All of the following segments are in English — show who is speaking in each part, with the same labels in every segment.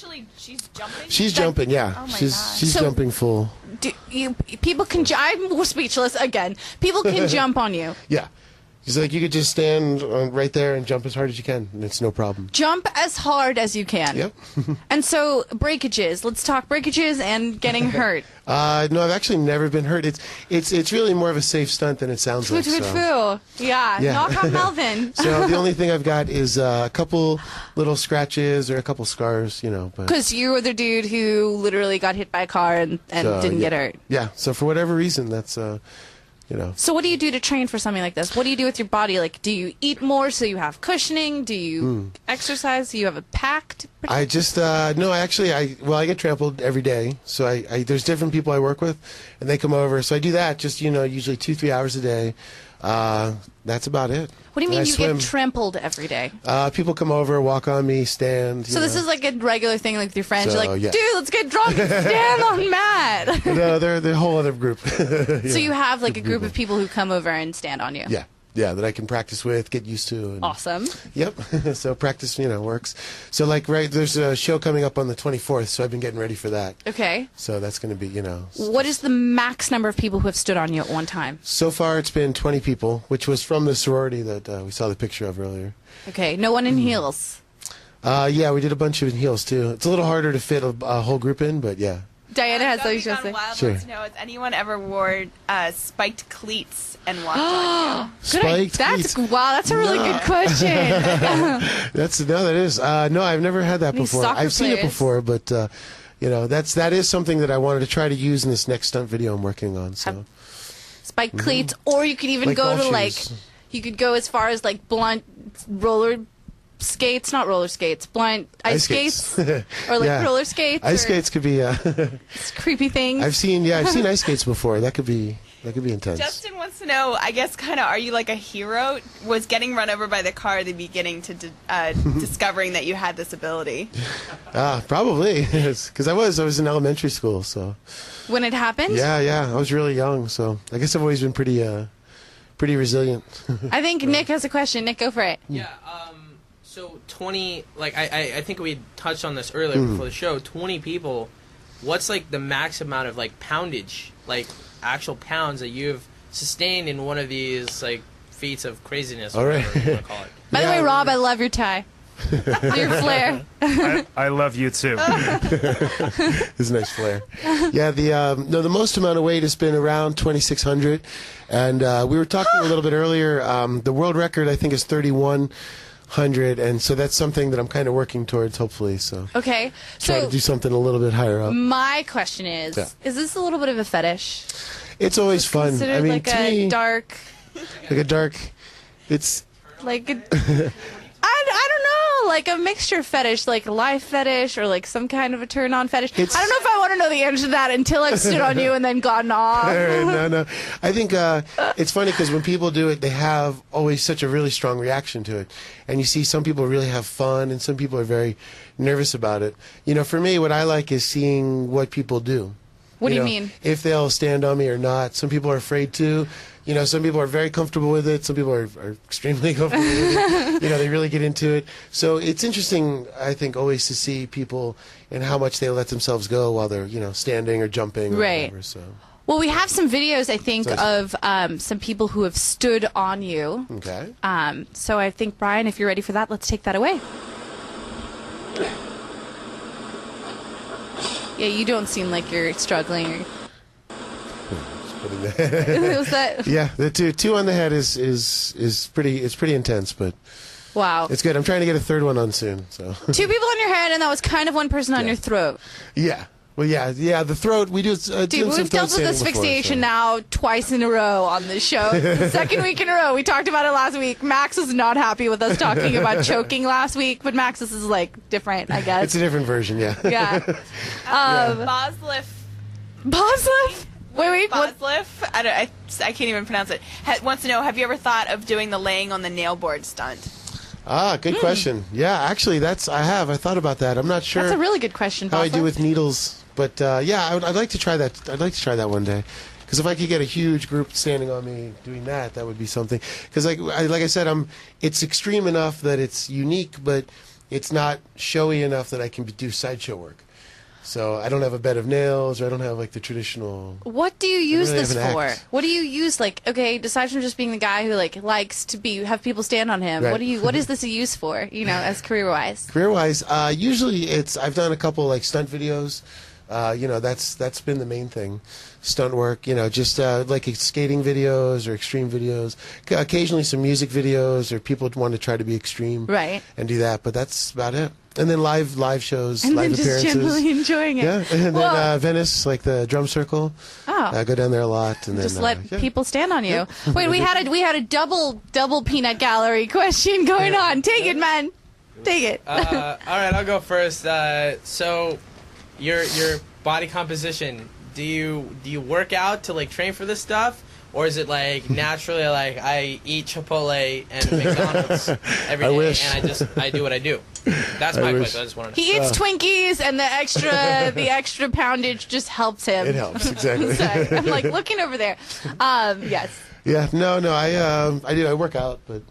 Speaker 1: actually, she's jumping?
Speaker 2: She's jumping, yeah.
Speaker 1: Oh my
Speaker 2: she's
Speaker 1: gosh.
Speaker 2: she's
Speaker 3: So-
Speaker 2: jumping full.
Speaker 3: People can. I'm speechless again. People can jump on you.
Speaker 2: Yeah. He's like, you could just stand right there and jump as hard as you can, and it's no problem.
Speaker 3: Jump as hard as you can.
Speaker 2: Yep.
Speaker 3: And so breakages. Let's talk breakages and getting hurt.
Speaker 2: No, I've actually never been hurt. It's really more of a safe stunt than it sounds like. So.
Speaker 3: Foo. Yeah. Knock on Melvin.
Speaker 2: So the only thing I've got is a couple little scratches or a couple scars, you know.
Speaker 3: Because you were the dude who literally got hit by a car and didn't get hurt.
Speaker 2: Yeah. So for whatever reason, that's you know.
Speaker 3: So what do you do to train for something like this? What do you do with your body? Like, do you eat more so you have cushioning? Do you exercise so you have a packed?
Speaker 2: I just no, actually, I get trampled every day. So I there's different people I work with, and they come over. So I do that just usually 2-3 hours a day. That's about it.
Speaker 3: What do you mean
Speaker 2: And I
Speaker 3: you
Speaker 2: swim.
Speaker 3: get trampled every day?
Speaker 2: People come over, walk on me, stand.
Speaker 3: So this is like a regular thing, like with your friends.
Speaker 2: So,
Speaker 3: You're like,
Speaker 2: yeah.
Speaker 3: dude, let's get drunk and stand on Matt.
Speaker 2: No, they're the whole other group.
Speaker 3: So you have like a group of people who come over and stand on you.
Speaker 2: Yeah, that I can practice with, get used to. And,
Speaker 3: Awesome.
Speaker 2: Yep. So practice, works. So there's a show coming up on the 24th, so I've been getting ready for that.
Speaker 3: Okay.
Speaker 2: So that's going to be,
Speaker 3: What is the max number of people who have stood on you at one time?
Speaker 2: So far it's been 20 people, which was from the sorority that we saw the picture of earlier.
Speaker 3: Okay. No one in heels.
Speaker 2: Yeah, we did a bunch of in heels too. It's a little harder to fit a whole group in, but yeah.
Speaker 3: Diana has something to say.
Speaker 1: Wild
Speaker 2: Sure.
Speaker 1: wants to know, has anyone ever wore spiked cleats and walked on you?
Speaker 2: Spiked
Speaker 3: That's
Speaker 2: cleats.
Speaker 3: wow. That's a really good question.
Speaker 2: That is. No, I've never had that
Speaker 3: These
Speaker 2: before.
Speaker 3: soccer
Speaker 2: I've seen it
Speaker 3: players.
Speaker 2: before, but that is something that I wanted to try to use in this next stunt video I'm working on. So
Speaker 3: Spiked cleats, or you could even
Speaker 2: Like
Speaker 3: go
Speaker 2: ball
Speaker 3: to
Speaker 2: shoes.
Speaker 3: you could go as far as like blunt roller skates, not roller skates, blunt ice skates, or like
Speaker 2: Yeah.
Speaker 3: roller skates.
Speaker 2: Ice
Speaker 3: or
Speaker 2: skates could be.
Speaker 3: creepy things.
Speaker 2: I've seen ice skates before. That could be intense.
Speaker 1: Justin wants to know, I guess, kind of, are you like a hero? Was getting run over by the car the beginning to discovering that you had this ability?
Speaker 2: Probably, because I was in elementary school, so
Speaker 3: When it happened?
Speaker 2: yeah, I was really young, so I guess I've always been pretty resilient.
Speaker 3: I think Nick has a question. Nick, go for it.
Speaker 4: Yeah, so 20, like, I think we touched on this earlier before the show, 20 people, what's, like, the max amount of, like, poundage, like, actual pounds that you've sustained in one of these, like, feats of craziness, or
Speaker 2: All right.
Speaker 4: whatever you want to call it?
Speaker 3: By the way, Rob, I love your tie. Your flair.
Speaker 5: I love you too.
Speaker 2: It's a nice flare. Yeah, the most amount of weight has been around 2,600, and we were talking a little bit earlier. The world record I think is 3,100, and so that's something that I'm kind of working towards, hopefully. So
Speaker 3: Okay.
Speaker 2: try
Speaker 3: So
Speaker 2: to do something a little bit higher up.
Speaker 3: my question is:
Speaker 2: Yeah.
Speaker 3: Is this a little bit of a fetish?
Speaker 2: It's always fun.
Speaker 3: Considered
Speaker 2: I mean,
Speaker 3: like
Speaker 2: to
Speaker 3: a
Speaker 2: me,
Speaker 3: dark,
Speaker 2: like a dark. It's
Speaker 3: like a, I don't know, like a mixture fetish, like a life fetish, or like some kind of a turn-on fetish. I don't know if I want to know the answer to that until I've stood on you and then gone off.
Speaker 2: no. I think it's funny because when people do it, they have always such a really strong reaction to it. And you see some people really have fun and some people are very nervous about it. For me, what I like is seeing what people do.
Speaker 3: What do you mean?
Speaker 2: If they'll stand on me or not. Some people are afraid to. Some people are very comfortable with it. Some people are extremely comfortable with it. They really get into it. So it's interesting, I think, always to see people and how much they let themselves go while they're, standing or jumping or
Speaker 3: Right.
Speaker 2: whatever. So.
Speaker 3: Well, we have some videos, I think,
Speaker 2: Nice.
Speaker 3: of some people who have stood on you.
Speaker 2: Okay.
Speaker 3: So I think, Brian, if you're ready for that, let's take that away. Yeah, you don't seem like you're struggling. Was that?
Speaker 2: Yeah, the two on the head is pretty intense, but
Speaker 3: Wow.
Speaker 2: it's good. I'm trying to get a third one on soon. So
Speaker 3: 2 people on your head, and that was kind of one person on your throat.
Speaker 2: yeah, well, yeah, the throat. We do.
Speaker 3: Dude, we've dealt with asphyxiation now twice in a row on this show. The second week in a row. We talked about it last week. Max was not happy with us talking about choking last week, but Max's is like different, I guess.
Speaker 2: It's a different version, yeah.
Speaker 3: Yeah.
Speaker 1: Boslif.
Speaker 3: Boslif? Wait, what?
Speaker 1: Boslif? I can't even pronounce it. Wants to know, have you ever thought of doing the laying on the nail board stunt?
Speaker 2: Good question. Yeah, actually, I thought about that. I'm not sure
Speaker 3: That's a really good question,
Speaker 2: how I do
Speaker 3: Boslif.
Speaker 2: with needles, but yeah, I'd like to try that. I'd like to try that one day. Because if I could get a huge group standing on me doing that would be something. Because like I said, it's extreme enough that it's unique, but it's not showy enough that I can do sideshow work. So I don't have a bed of nails, or I don't have like the traditional.
Speaker 3: What do you use
Speaker 2: really
Speaker 3: this
Speaker 2: have an
Speaker 3: for?
Speaker 2: act.
Speaker 3: What do you use? Like, okay, aside from just being the guy who like likes to have people stand on him,
Speaker 2: Right.
Speaker 3: what is this used for? You know, as career wise.
Speaker 2: Career-wise, usually I've done a couple like stunt videos. That's been the main thing, stunt work. Just like skating videos or extreme videos. Occasionally some music videos, or people want to try to be extreme,
Speaker 3: Right.
Speaker 2: and do that. But that's about it. And then live shows,
Speaker 3: And
Speaker 2: live
Speaker 3: then just
Speaker 2: appearances.
Speaker 3: generally enjoying it.
Speaker 2: Yeah, and
Speaker 3: Well-
Speaker 2: then Venice, like the drum circle.
Speaker 3: Oh.
Speaker 2: I go down there a lot, and
Speaker 3: Just
Speaker 2: then
Speaker 3: let
Speaker 2: yeah.
Speaker 3: people stand on you. Wait, we had a double peanut gallery question going on. Take it, man. Take it.
Speaker 4: All right, I'll go first. So, your body composition. Do you work out to like train for this stuff, or is it like naturally like I eat Chipotle and McDonald's every
Speaker 2: I
Speaker 4: day
Speaker 2: wish.
Speaker 4: and I do what I do? That's my
Speaker 2: wish.
Speaker 4: question. I just want to know.
Speaker 3: He eats Twinkies, and the extra poundage just helps him.
Speaker 2: It helps, exactly.
Speaker 3: Sorry, I'm like looking over there. Yes.
Speaker 2: Yeah, no, I do. I work out, but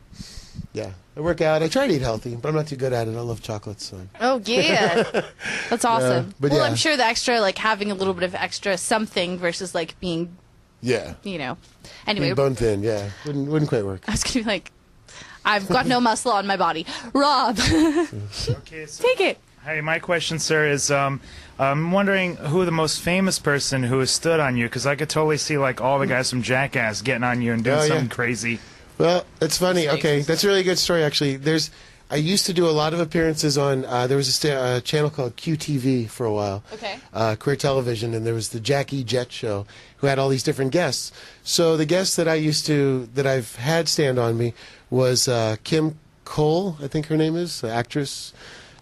Speaker 2: yeah, I work out. I try to eat healthy, but I'm not too good at it. I love chocolate, so.
Speaker 3: Oh yeah, that's awesome.
Speaker 2: but
Speaker 3: well,
Speaker 2: yeah.
Speaker 3: I'm sure the extra, like having a little bit of extra something versus like being,
Speaker 2: Yeah.
Speaker 3: Anyway,
Speaker 2: Bone thin, yeah. Wouldn't quite work.
Speaker 3: I was gonna be like, I've got no muscle on my body. Rob,
Speaker 5: Okay, so,
Speaker 3: take it.
Speaker 5: hey, my question, sir, is I'm wondering who the most famous person who has stood on you, because I could totally see like all the guys from Jackass getting on you and doing
Speaker 2: Oh, yeah.
Speaker 5: something crazy.
Speaker 2: Well, it's funny. Okay, that's a really good story, actually. I used to do a lot of appearances on, there was a channel called QTV for a while.
Speaker 3: Okay.
Speaker 2: Career Television, and there was the Jackie Jet Show, who had all these different guests. So the guest that I've had stand on me was Kim Cole, I think her name is, the actress.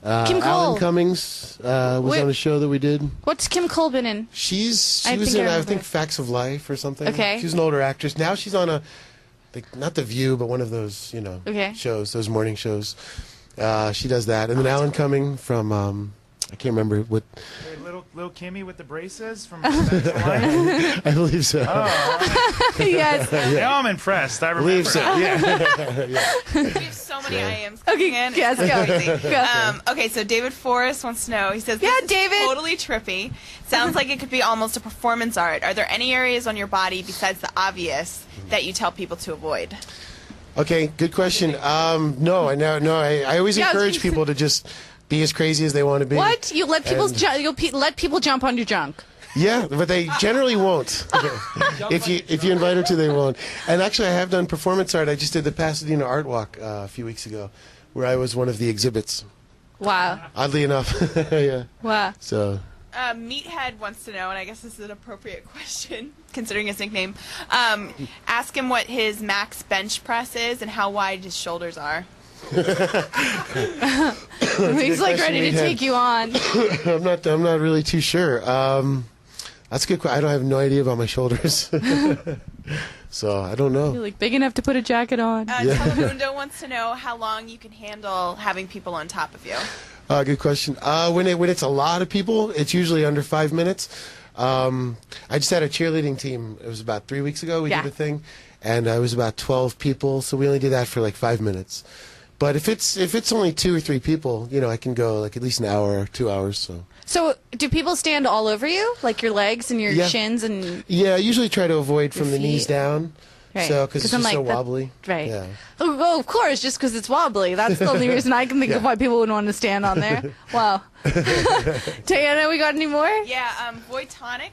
Speaker 3: Kim Cole.
Speaker 2: Alan Cummings was
Speaker 3: Wait.
Speaker 2: on a show that we did.
Speaker 3: What's Kim Cole been in?
Speaker 2: She was
Speaker 3: I
Speaker 2: in,
Speaker 3: think I
Speaker 2: I
Speaker 3: remember.
Speaker 2: think, Facts of Life or something.
Speaker 3: Okay.
Speaker 2: She was an older actress. Now she's on not The View, but one of those,
Speaker 3: Okay.
Speaker 2: shows, those morning shows. She does that. And then Alan Cumming from, I can't remember what,
Speaker 5: Hey, little Kimmy with the braces from Back to Life?
Speaker 2: I believe so.
Speaker 3: Yes.
Speaker 5: Now I'm impressed. I
Speaker 2: I believe
Speaker 5: remember.
Speaker 2: so, yeah.
Speaker 1: We have so many IMs
Speaker 3: Okay,
Speaker 1: coming in.
Speaker 3: yes,
Speaker 1: It's
Speaker 3: go.
Speaker 1: crazy. Okay, so David Forrest wants to know. He says,
Speaker 3: Yeah,
Speaker 1: this
Speaker 3: David.
Speaker 1: is totally trippy. Sounds like it could be almost a performance art. Are there any areas on your body besides the obvious that you tell people to avoid?
Speaker 2: Okay, good question. No, I always
Speaker 3: Yeah, I was
Speaker 2: encourage
Speaker 3: gonna
Speaker 2: people to just be as crazy as they want to be.
Speaker 3: What? You let people
Speaker 2: And-
Speaker 3: let people jump on your junk?
Speaker 2: Yeah, but they generally won't. if you invite them to, they won't. And actually, I have done performance art. I just did the Pasadena Art Walk a few weeks ago, where I was one of the exhibits.
Speaker 3: Wow.
Speaker 2: Oddly enough, yeah.
Speaker 3: Wow.
Speaker 2: So
Speaker 1: Meathead wants to know, and I guess this is an appropriate question, considering his nickname. Ask him what his max bench press is and how wide his shoulders are.
Speaker 3: He's like ready to
Speaker 2: Meathead.
Speaker 3: take you on.
Speaker 2: I'm not really too sure. That's a good question. I have no idea about my shoulders, so I don't know.
Speaker 3: You're like big enough to put a jacket on.
Speaker 1: Telemundo wants to know how long you can handle having people on top of you.
Speaker 2: Good question. When it's a lot of people, it's usually under 5 minutes. I just had a cheerleading team. It was about 3 weeks ago. We
Speaker 3: Yeah.
Speaker 2: did a thing, and it was about 12 people. So we only did that for like 5 minutes. But if it's only 2 or 3 people, I can go like at least an hour or 2 hours.
Speaker 3: So, do people stand all over you, like your legs and your
Speaker 2: Yeah.
Speaker 3: shins and?
Speaker 2: Yeah, I usually try to avoid from the knees
Speaker 3: feet.
Speaker 2: down.
Speaker 3: Right.
Speaker 2: So because it's
Speaker 3: I'm
Speaker 2: just so
Speaker 3: like, that-
Speaker 2: wobbly.
Speaker 3: Right.
Speaker 2: Yeah.
Speaker 3: Oh, of course, just because it's wobbly. That's the only reason I can think of why people would want to stand on there. Wow. Diana, we got any more?
Speaker 1: Yeah, Voitonic